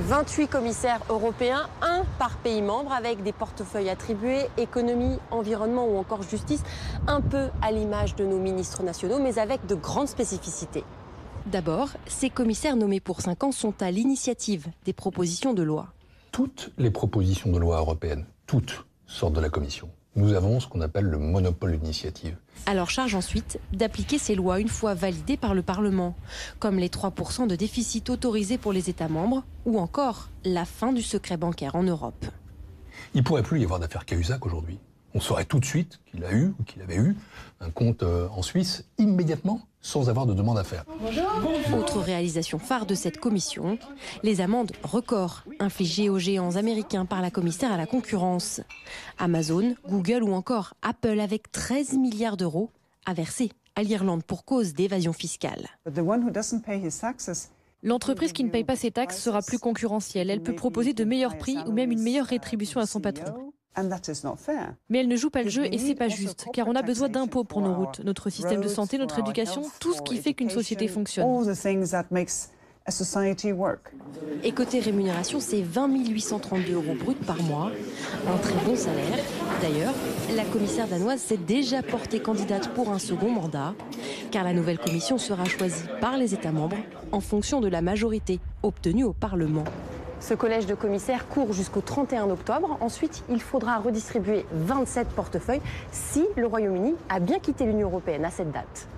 28 commissaires européens, un par pays membre, avec des portefeuilles attribués, économie, environnement ou encore justice, un peu à l'image de nos ministres nationaux, mais avec de grandes spécificités. D'abord, ces commissaires nommés pour 5 ans sont à l'initiative des propositions de loi. Toutes les propositions de loi européennes, toutes, sortent de la Commission. Nous avons ce qu'on appelle le monopole d'initiative. À leur charge ensuite d'appliquer ces lois une fois validées par le Parlement, comme les 3% de déficit autorisés pour les États membres ou encore la fin du secret bancaire en Europe. Il ne pourrait plus y avoir d'affaire Cahuzac aujourd'hui. On saurait tout de suite qu'il a eu ou qu'il avait eu un compte en Suisse immédiatement sans avoir de demande à faire. Autre réalisation phare de cette commission, les amendes records infligées aux géants américains par la commissaire à la concurrence. Amazon, Google ou encore Apple avec 13 milliards d'euros à verser à l'Irlande pour cause d'évasion fiscale. L'entreprise qui ne paye pas ses taxes sera plus concurrentielle. Elle peut proposer de meilleurs prix ou même une meilleure rétribution à son patron. Mais elle ne joue pas le jeu et c'est pas juste, car on a besoin d'impôts pour nos routes, notre système de santé, notre éducation, tout ce qui fait qu'une société fonctionne. Et côté rémunération, c'est 20 832 € bruts par mois, un très bon salaire. D'ailleurs, la commissaire danoise s'est déjà portée candidate pour un second mandat, car la nouvelle commission sera choisie par les États membres en fonction de la majorité obtenue au Parlement. Ce collège de commissaires court jusqu'au 31 octobre. Ensuite, il faudra redistribuer 27 portefeuilles si le Royaume-Uni a bien quitté l'Union européenne à cette date.